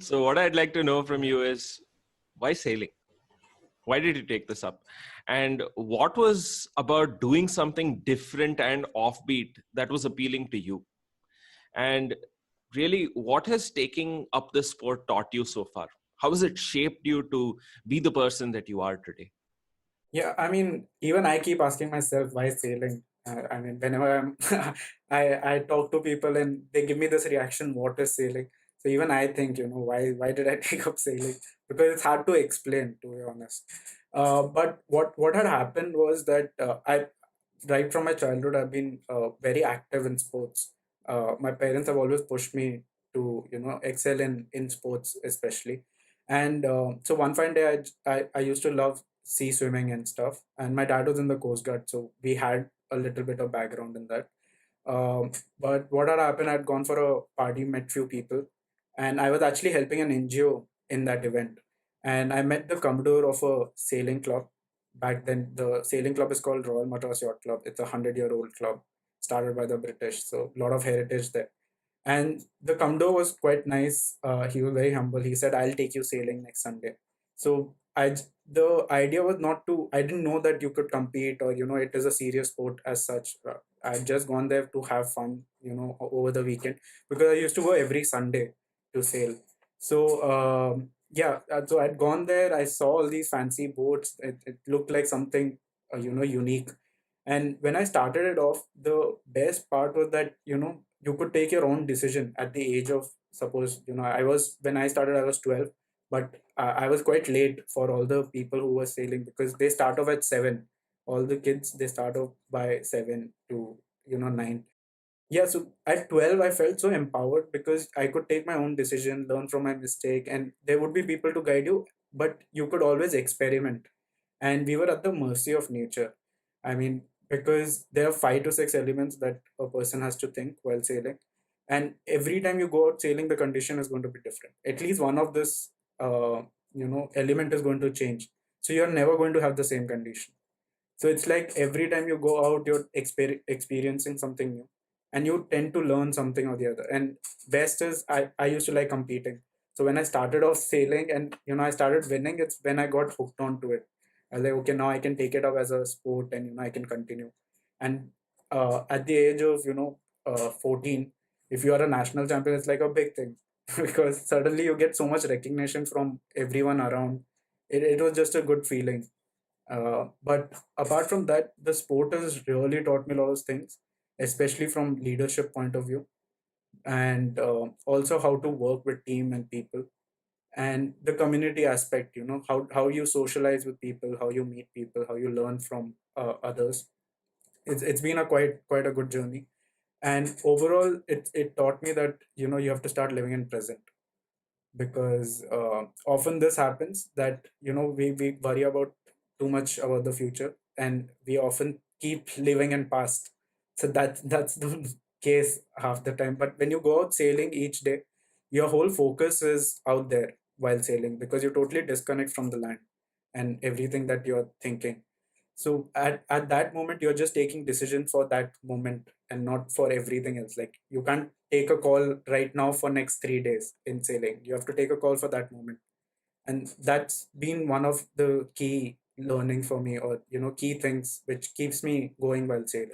So what I'd like to know from you is, why sailing? Why did you take this up? And what was about doing something different and offbeat that was appealing to you? And really, what has taking up the sport taught you so far? How has it shaped you to be the person that you are today? Yeah, I mean, even I keep asking myself why sailing. I mean, whenever I talk to people and they give me this reaction, what is sailing? So even I think, why did I take up sailing? Because it's hard to explain, to be honest. But what had happened was that I right from my childhood I've been very active in sports. My parents have always pushed me to excel in sports especially, and so one fine day I used to love sea swimming and stuff, and my dad was in the Coast Guard, so we had a little bit of background in that. But what had happened, I'd gone for a party, met few people, and I was actually helping an NGO in that event. And I met the commodore of a sailing club. Back then, the sailing club is called Royal Madras Yacht Club. It's a 100-year-old club started by the British, so a lot of heritage there. And the commodore was quite nice. He was very humble. He said, "I'll take you sailing next Sunday." So the idea was not to. I didn't know that you could compete or it is a serious sport as such. I'd just gone there to have fun, over the weekend, because I used to go every Sunday to sail. So yeah, so I'd gone there. I saw all these fancy boats. It looked like something unique. And when I started it off, the best part was that you could take your own decision at the age of, suppose, I was when I started I was 12, but I was quite late for all the people who were sailing, because they start off at 7. All the kids, they start off by 7 to 9. Yeah, so at 12 I felt so empowered because I could take my own decision, learn from my mistake, and there would be people to guide you, but you could always experiment. And we were at the mercy of nature. I mean, because there are 5 to 6 elements that a person has to think while sailing, and every time you go out sailing, the condition is going to be different. At least one of this element is going to change, so you're never going to have the same condition. So it's like every time you go out, you're experiencing something new, and you tend to learn something or the other. And best is, I used to like competing. So when I started off sailing and I started winning, it's when I got hooked onto it. I was like, okay, now I can take it up as a sport, and I can continue. And at the age of 14, if you are a national champion, it's like a big thing because suddenly you get so much recognition from everyone around. It was just a good feeling. But apart from that, the sport has really taught me a lot of things, especially from leadership point of view, and also how to work with team and people, and the community aspect. How you socialize with people, how you meet people, how you learn from others. It's been a quite a good journey, and overall, it taught me that you have to start living in present, because often this happens that we worry about too much about the future, and we often keep living in past. So that's the case half the time. But when you go out sailing each day, your whole focus is out there while sailing, because you totally disconnect from the land and everything that you're thinking. So at that moment, you're just taking decision for that moment and not for everything else. Like, you can't take a call right now for next 3 days in sailing. You have to take a call for that moment. And that's been one of the key learning for me, or key things which keeps me going while sailing.